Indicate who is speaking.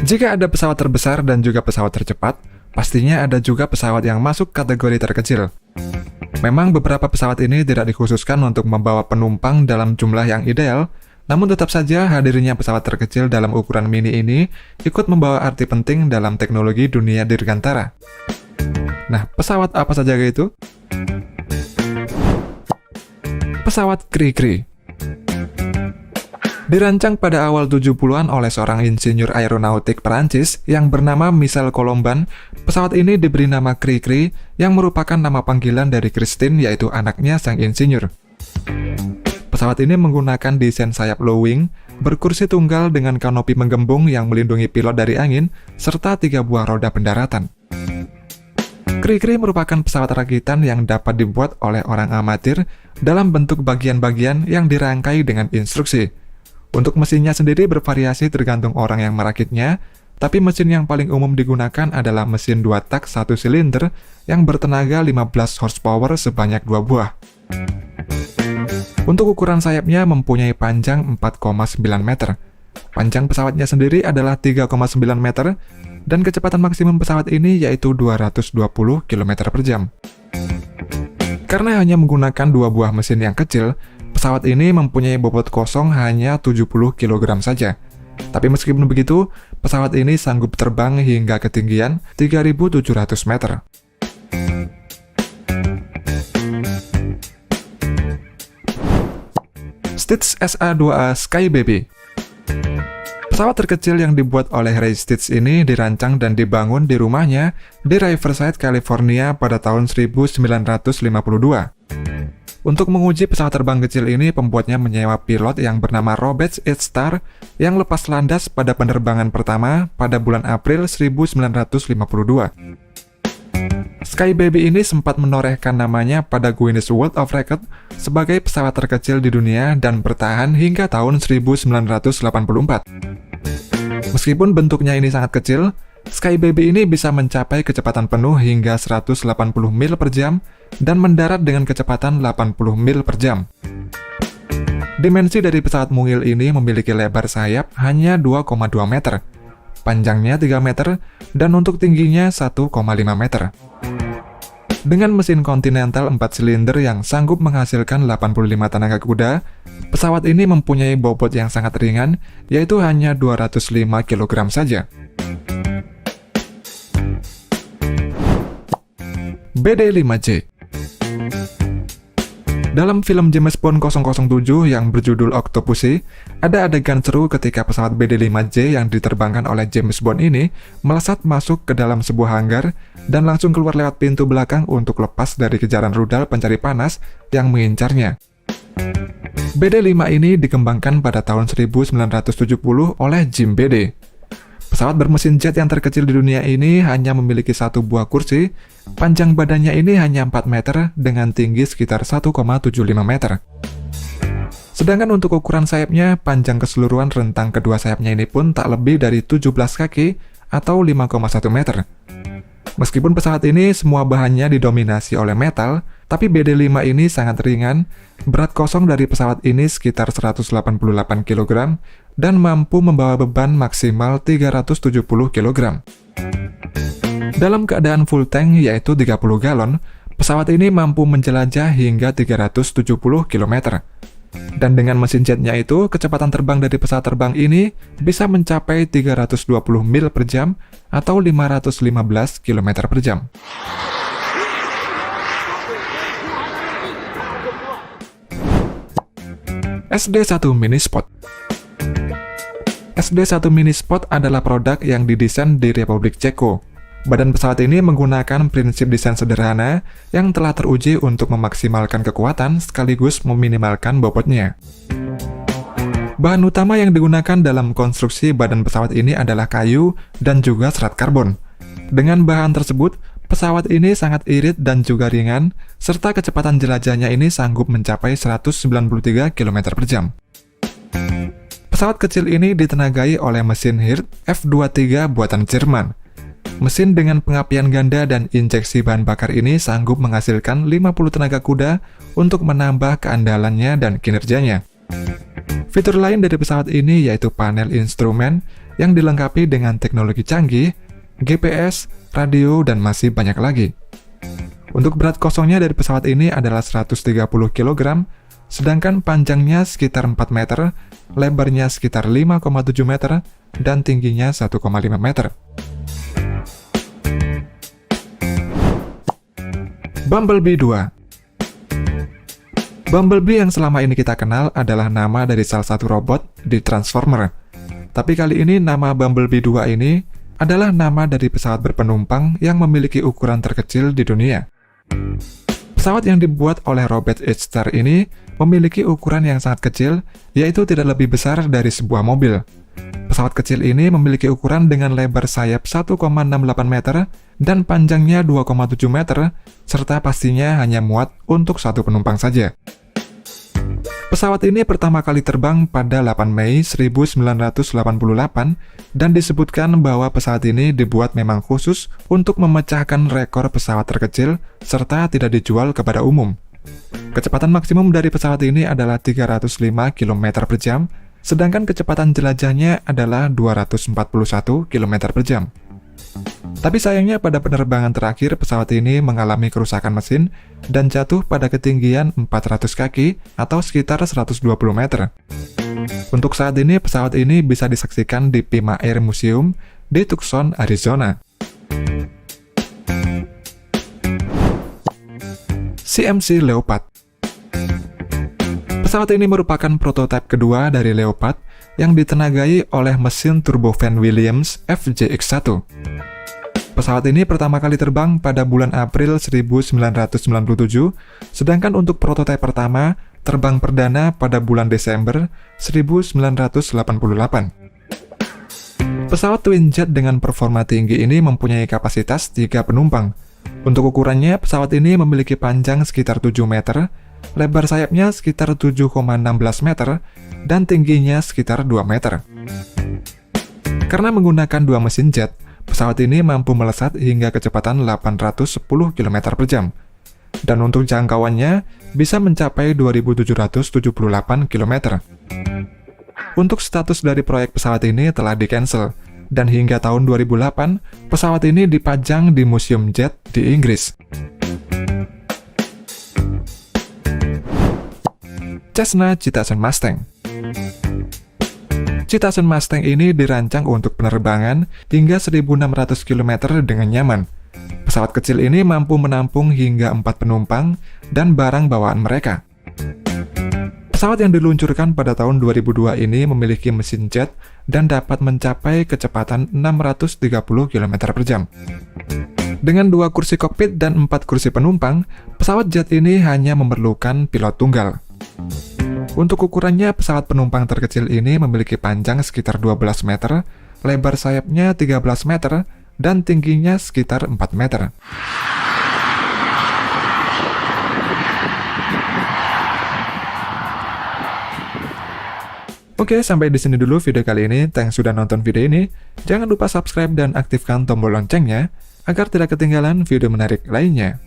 Speaker 1: Jika ada pesawat terbesar dan juga pesawat tercepat, pastinya ada juga pesawat yang masuk kategori terkecil. Memang beberapa pesawat ini tidak dikhususkan untuk membawa penumpang dalam jumlah yang ideal, namun tetap saja hadirnya pesawat terkecil dalam ukuran mini ini ikut membawa arti penting dalam teknologi dunia dirgantara. Nah, pesawat apa saja itu? Pesawat Cree-Cree. Dirancang pada awal 70-an oleh seorang insinyur aeronautik Perancis yang bernama Michel Colomban, pesawat ini diberi nama Cree-Cree yang merupakan nama panggilan dari Christine, yaitu anaknya sang insinyur. Pesawat ini menggunakan desain sayap low wing, berkursi tunggal dengan kanopi menggembung yang melindungi pilot dari angin, serta 3 buah roda pendaratan. Cree-Cree merupakan pesawat rakitan yang dapat dibuat oleh orang amatir dalam bentuk bagian-bagian yang dirangkai dengan instruksi. Untuk mesinnya sendiri bervariasi tergantung orang yang merakitnya, tapi mesin yang paling umum digunakan adalah mesin 2 tak 1 silinder yang bertenaga 15 horsepower sebanyak 2 buah. Untuk ukuran sayapnya mempunyai panjang 4,9 meter. Panjang pesawatnya sendiri adalah 3,9 meter, dan kecepatan maksimum pesawat ini yaitu 220 km per jam. Karena hanya menggunakan 2 buah mesin yang kecil, pesawat ini mempunyai bobot kosong hanya 70 kg saja. Tapi meskipun begitu, pesawat ini sanggup terbang hingga ketinggian 3.700 meter. Stitch SA-2A Skybaby. Pesawat terkecil yang dibuat oleh Ray Stitch ini dirancang dan dibangun di rumahnya di Riverside, California pada tahun 1952. Untuk menguji pesawat terbang kecil ini, pembuatnya menyewa pilot yang bernama Robert H. Starr yang lepas landas pada penerbangan pertama pada bulan April 1952. Skybaby ini sempat menorehkan namanya pada Guinness World of Record sebagai pesawat terkecil di dunia dan bertahan hingga tahun 1984. Meskipun bentuknya ini sangat kecil, Skybaby ini bisa mencapai kecepatan penuh hingga 180 mil per jam dan mendarat dengan kecepatan 80 mil per jam. Dimensi dari pesawat mungil ini memiliki lebar sayap hanya 2,2 meter, panjangnya 3 meter, dan untuk tingginya 1,5 meter. Dengan mesin Continental 4 silinder yang sanggup menghasilkan 85 tenaga kuda, pesawat ini mempunyai bobot yang sangat ringan, yaitu hanya 205 kg saja. BD-5J. Dalam film James Bond 007 yang berjudul Octopussy, ada adegan seru ketika pesawat BD-5J yang diterbangkan oleh James Bond ini melesat masuk ke dalam sebuah hanggar dan langsung keluar lewat pintu belakang untuk lepas dari kejaran rudal pencari panas yang mengincarnya. BD-5 ini dikembangkan pada tahun 1970 oleh Jim BD. Pesawat bermesin jet yang terkecil di dunia ini hanya memiliki 1 buah kursi, panjang badannya ini hanya 4 meter dengan tinggi sekitar 1,75 meter. Sedangkan untuk ukuran sayapnya, panjang keseluruhan rentang kedua sayapnya ini pun tak lebih dari 17 kaki atau 5,1 meter. Meskipun pesawat ini semua bahannya didominasi oleh metal, tapi BD-5 ini sangat ringan, berat kosong dari pesawat ini sekitar 188 kg, dan mampu membawa beban maksimal 370 kg. Dalam keadaan full tank yaitu 30 galon, pesawat ini mampu menjelajah hingga 370 km. Dan dengan mesin jetnya itu, kecepatan terbang dari pesawat terbang ini bisa mencapai 320 mil per jam atau 515 km per jam. SD-1 Mini Spot. SD-1 Mini Spot adalah produk yang didesain di Republik Ceko. Badan pesawat ini menggunakan prinsip desain sederhana yang telah teruji untuk memaksimalkan kekuatan sekaligus meminimalkan bobotnya. Bahan utama yang digunakan dalam konstruksi badan pesawat ini adalah kayu dan juga serat karbon. Dengan bahan tersebut, pesawat ini sangat irit dan juga ringan, serta kecepatan jelajahnya ini sanggup mencapai 193 km per jam. Pesawat kecil ini ditenagai oleh mesin Hirth F23 buatan Jerman. Mesin dengan pengapian ganda dan injeksi bahan bakar ini sanggup menghasilkan 50 tenaga kuda untuk menambah keandalannya dan kinerjanya. Fitur lain dari pesawat ini yaitu panel instrumen yang dilengkapi dengan teknologi canggih, GPS, radio, dan masih banyak lagi. Untuk berat kosongnya dari pesawat ini adalah 130 kg, sedangkan panjangnya sekitar 4 meter, lebarnya sekitar 5,7 meter, dan tingginya 1,5 meter. Bumblebee 2. Bumblebee yang selama ini kita kenal adalah nama dari salah satu robot di Transformer. Tapi kali ini nama Bumblebee 2 ini adalah nama dari pesawat berpenumpang yang memiliki ukuran terkecil di dunia. Pesawat yang dibuat oleh Robert H. Starr ini memiliki ukuran yang sangat kecil, yaitu tidak lebih besar dari sebuah mobil. Pesawat kecil ini memiliki ukuran dengan lebar sayap 1,68 meter dan panjangnya 2,7 meter, serta pastinya hanya muat untuk satu penumpang saja. Pesawat ini pertama kali terbang pada 8 Mei 1988 dan disebutkan bahwa pesawat ini dibuat memang khusus untuk memecahkan rekor pesawat terkecil serta tidak dijual kepada umum. Kecepatan maksimum dari pesawat ini adalah 305 km per jam, sedangkan kecepatan jelajahnya adalah 241 km per jam. Tapi sayangnya pada penerbangan terakhir pesawat ini mengalami kerusakan mesin dan jatuh pada ketinggian 400 kaki atau sekitar 120 meter. Untuk saat ini pesawat ini bisa disaksikan di Pima Air Museum di Tucson, Arizona. CMC Leopard. Pesawat ini merupakan prototipe kedua dari Leopard yang ditenagai oleh mesin turbofan Williams FJX1. Pesawat ini pertama kali terbang pada bulan April 1997, sedangkan untuk prototipe pertama terbang perdana pada bulan Desember 1988. Pesawat twin jet dengan performa tinggi ini mempunyai kapasitas 3 penumpang. Untuk ukurannya, pesawat ini memiliki panjang sekitar 7 meter, lebar sayapnya sekitar 7,16 meter, dan tingginya sekitar 2 meter. Karena menggunakan dua mesin jet, pesawat ini mampu melesat hingga kecepatan 810 km per jam. Dan untuk jangkauannya bisa mencapai 2.778 km. Untuk status dari proyek pesawat ini telah di-cancel, dan hingga tahun 2008, pesawat ini dipajang di Museum Jet di Inggris. Cessna Citation Mustang. Citation Mustang ini dirancang untuk penerbangan hingga 1.600 km dengan nyaman. Pesawat kecil ini mampu menampung hingga 4 penumpang dan barang bawaan mereka. Pesawat yang diluncurkan pada tahun 2002 ini memiliki mesin jet dan dapat mencapai kecepatan 630 km per jam. Dengan 2 kursi kokpit dan 4 kursi penumpang, pesawat jet ini hanya memerlukan pilot tunggal. Untuk ukurannya, pesawat penumpang terkecil ini memiliki panjang sekitar 12 meter, lebar sayapnya 13 meter, dan tingginya sekitar 4 meter. Oke, sampai di sini dulu video kali ini. Thanks sudah nonton video ini. Jangan lupa subscribe dan aktifkan tombol loncengnya, agar tidak ketinggalan video menarik lainnya.